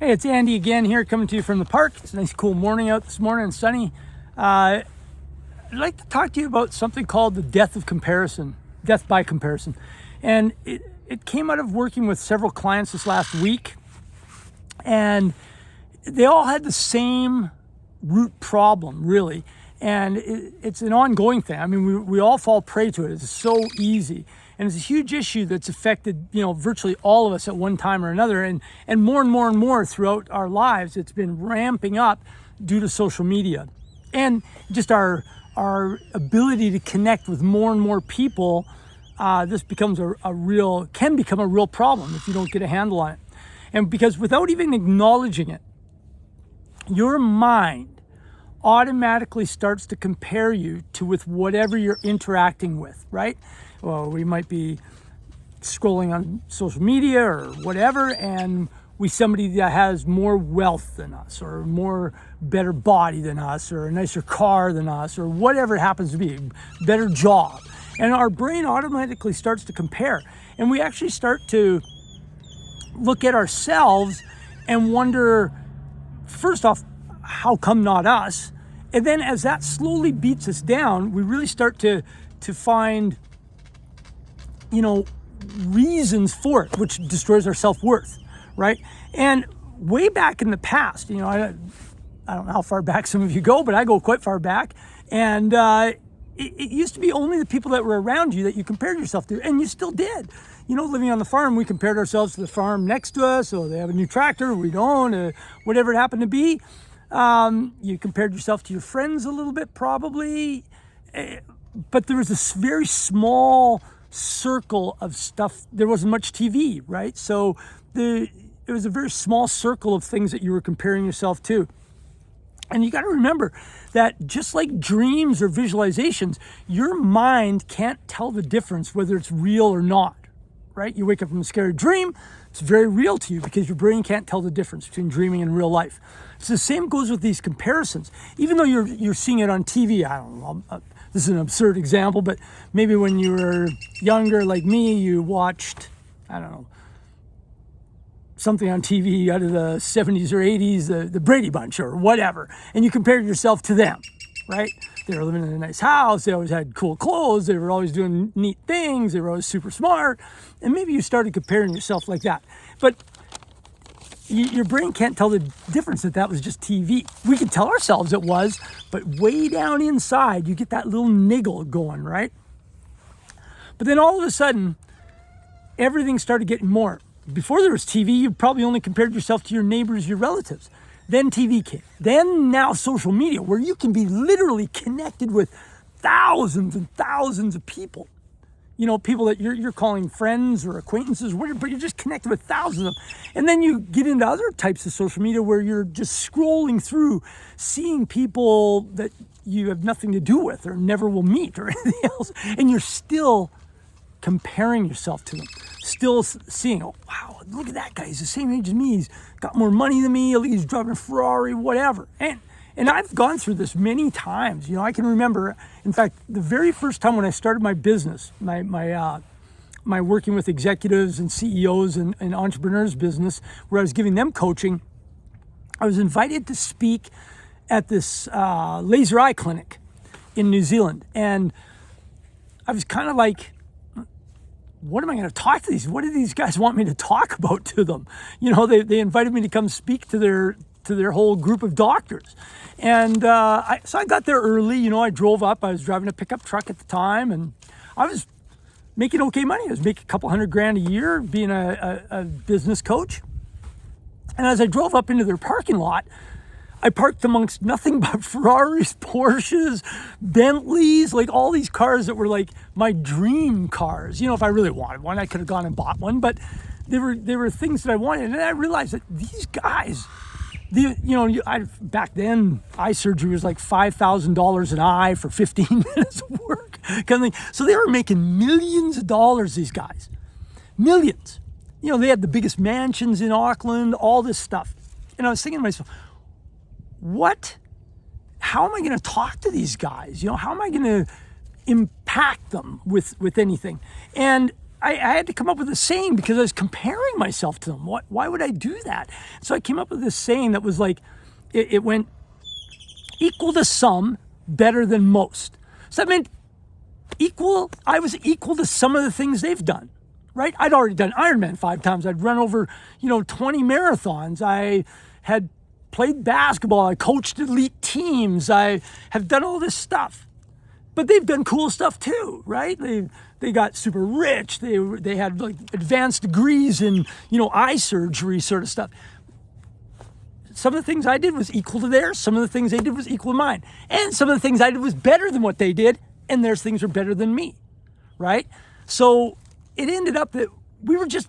Hey, it's Andy again here, coming to you from the park. It's a nice cool morning out this morning and sunny. I'd like to talk to you about something called the death by comparison. And it came out of working with several clients this last week, and they all had the same root problem, really. And it's an ongoing thing. I mean, we all fall prey to it. It's so easy. And it's a huge issue that's affected, virtually all of us at one time or another. And more throughout our lives. It's been ramping up due to social media. And just our ability to connect with more and more people, this becomes can become a real problem if you don't get a handle on it. And because without even acknowledging it, your mind automatically starts to compare you with whatever you're interacting with, right? Well, we might be scrolling on social media or whatever, and we somebody that has more wealth than us, or more better body than us, or a nicer car than us, or whatever it happens to be, better job. And our brain automatically starts to compare. And we actually start to look at ourselves and wonder, first off, how come not us? And then as that slowly beats us down, we really start to find reasons for it, which destroys our self-worth, right? And way back in the past, I don't know how far back some of you go, but I go quite far back. And it used to be only the people that were around you that you compared yourself to, and you still did. Living on the farm, we compared ourselves to the farm next to us. So they have a new tractor, we don't, whatever it happened to be. You compared yourself to your friends a little bit, probably. But there was this very small circle of stuff. There wasn't much TV, right? So it was a very small circle of things that you were comparing yourself to. And you got to remember that just like dreams or visualizations, your mind can't tell the difference whether it's real or not, right? You wake up from a scary dream, it's very real to you because your brain can't tell the difference between dreaming and real life. So the same goes with these comparisons. Even though you're seeing it on TV, I don't know, this is an absurd example, but maybe when you were younger like me, you watched, I don't know, something on TV out of the 70s or 80s, the Brady Bunch or whatever, and you compared yourself to them, right? They were living in a nice house, they always had cool clothes, they were always doing neat things, they were always super smart, and maybe you started comparing yourself like that. But your brain can't tell the difference that was just TV. We can tell ourselves it was, but way down inside, you get that little niggle going, right? But then all of a sudden, everything started getting more. Before there was TV, you probably only compared yourself to your neighbors, your relatives. Then TV came. Then now social media, where you can be literally connected with thousands and thousands of people. People that you're calling friends or acquaintances, but you're just connected with thousands of them. And then you get into other types of social media where you're just scrolling through, seeing people that you have nothing to do with or never will meet or anything else. And you're still comparing yourself to them, still seeing, oh, wow, look at that guy. He's the same age as me. He's got more money than me. He's driving a Ferrari, whatever. And I've gone through this many times. I can remember, in fact, the very first time when I started my business, my working with executives and CEOs and entrepreneurs business, where I was giving them coaching, I was invited to speak at this laser eye clinic in New Zealand. And I was kind of like, what am I going to talk to these? What do these guys want me to talk about to them? They invited me to come speak to their whole group of doctors. And so I got there early, I drove up, I was driving a pickup truck at the time, and I was making okay money. I was making a couple $100,000 a year being a business coach. And as I drove up into their parking lot, I parked amongst nothing but Ferraris, Porsches, Bentleys, like all these cars that were like my dream cars. If I really wanted one, I could have gone and bought one, but they were things that I wanted. And then I realized that these guys, back then, eye surgery was like $5,000 an eye for 15 minutes of work. Kind of thing. So they were making millions of dollars, these guys. Millions. They had the biggest mansions in Auckland, all this stuff. And I was thinking to myself, how am I going to talk to these guys? How am I going to impact them with anything? And I had to come up with a saying because I was comparing myself to them. Why would I do that? So I came up with this saying that was like, it went equal to some, better than most. So that meant I was equal to some of the things they've done, right? I'd already done Ironman 5 times. I'd run over, 20 marathons. I had played basketball. I coached elite teams. I have done all this stuff. But they've done cool stuff too, right? They got super rich. They had like advanced degrees in, eye surgery sort of stuff. Some of the things I did was equal to theirs. Some of the things they did was equal to mine. And some of the things I did was better than what they did. And their things were better than me, right? So it ended up that we were just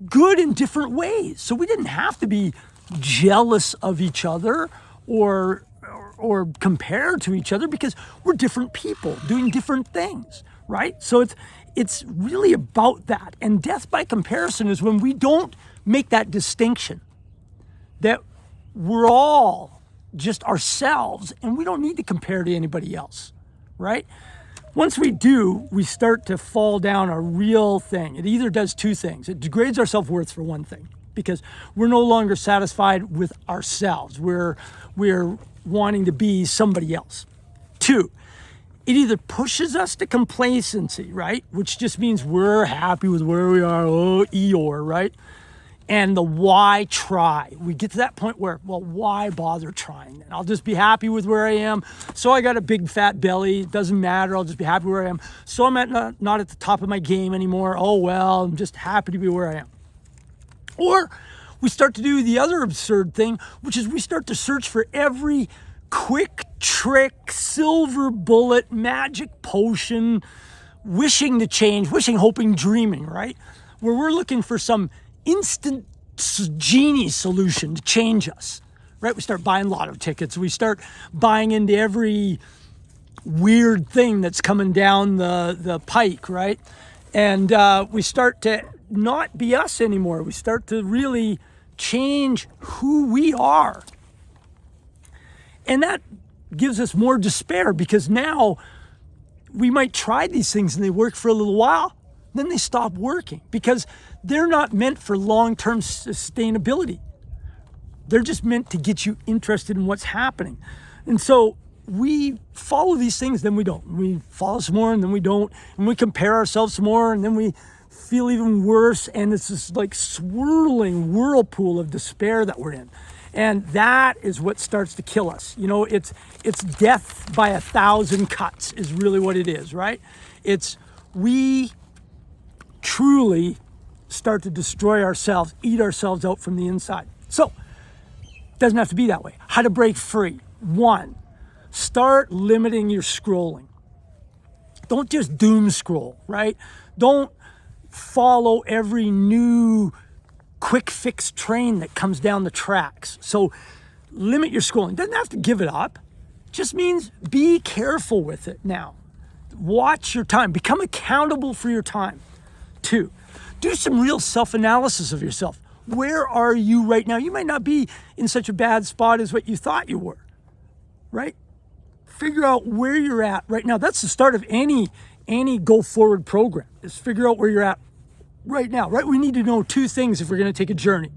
good in different ways. So we didn't have to be jealous of each other or compare to each other because we're different people doing different things, right? So it's really about that. And death by comparison is when we don't make that distinction that we're all just ourselves and we don't need to compare to anybody else, right? Once we do, we start to fall down a real thing. It either does two things. It degrades our self-worth for one thing, because we're no longer satisfied with ourselves. We're wanting to be somebody else. 2, it either pushes us to complacency, right? Which just means we're happy with where we are, Eeyore, right? And the why try. We get to that point where, well, why bother trying then? I'll just be happy with where I am. So I got a big fat belly. It doesn't matter. I'll just be happy where I am. So I'm not at the top of my game anymore. Oh, well, I'm just happy to be where I am. Or we start to do the other absurd thing, which is we start to search for every quick trick, silver bullet, magic potion, wishing to change, wishing, hoping, dreaming, right? Where we're looking for some instant genie solution to change us, right? We start buying lotto tickets. We start buying into every weird thing that's coming down the pike, right? And we start to not be us anymore. We start to really change who we are. And that gives us more despair because now we might try these things and they work for a little while, then they stop working because they're not meant for long-term sustainability. They're just meant to get you interested in what's happening. And so we follow these things, then we don't. We follow some more and then we don't. And we compare ourselves some more and then we feel even worse. And it's this like swirling whirlpool of despair that we're in. And that is what starts to kill us. It's death by 1,000 cuts is really what it is, right? We truly start to destroy ourselves, eat ourselves out from the inside. So, it doesn't have to be that way. How to break free. 1, start limiting your scrolling. Don't just doom scroll, right? Don't follow every new quick fix train that comes down the tracks. So, limit your scrolling. Doesn't have to give it up. Just means be careful with it now. Watch your time. Become accountable for your time. 2, do some real self-analysis of yourself. Where are you right now? You might not be in such a bad spot as what you thought you were, right? Figure out where you're at right now. That's the start of any go forward program, is figure out where you're at right now, right? We need to know 2 things if we're going to take a journey: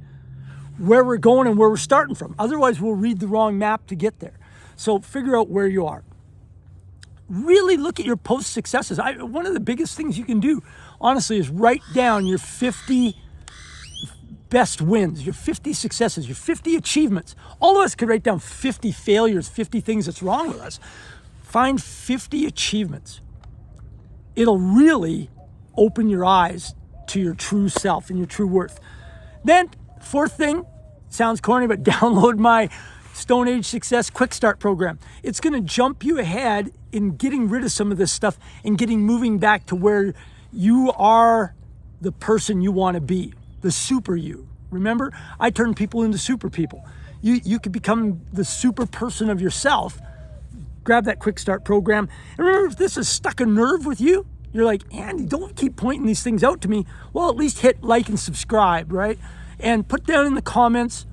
where we're going and where we're starting from. Otherwise, we'll read the wrong map to get there. So figure out where you are. Really look at your post successes. One of the biggest things you can do, honestly, is write down your 50 best wins, your 50 successes, your 50 achievements. All of us could write down 50 failures, 50 things that's wrong with us. Find 50 achievements. It'll really open your eyes to your true self and your true worth. Then, 4th thing, sounds corny, but download my Stone Age Success Quick Start program. It's going to jump you ahead in getting rid of some of this stuff and moving back to where you are the person you want to be, the super you. Remember, I turn people into super people. You could become the super person of yourself. Grab that Quick Start program. And remember, if this has stuck a nerve with you, you're like, Andy, don't keep pointing these things out to me. Well, at least hit like and subscribe, right? And put down in the comments,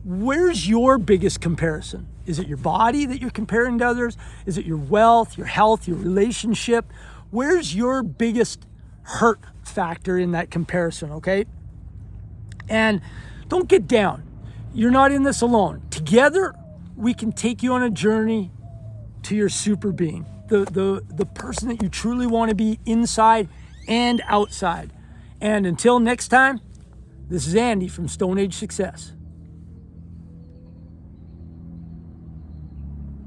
where's your biggest comparison? Is it your body that you're comparing to others? Is it your wealth, your health, your relationship? Where's your biggest hurt factor in that comparison, okay? And don't get down. You're not in this alone. Together, we can take you on a journey to your super being, the person that you truly want to be inside and outside. And until next time, this is Andy from Stone Age Success.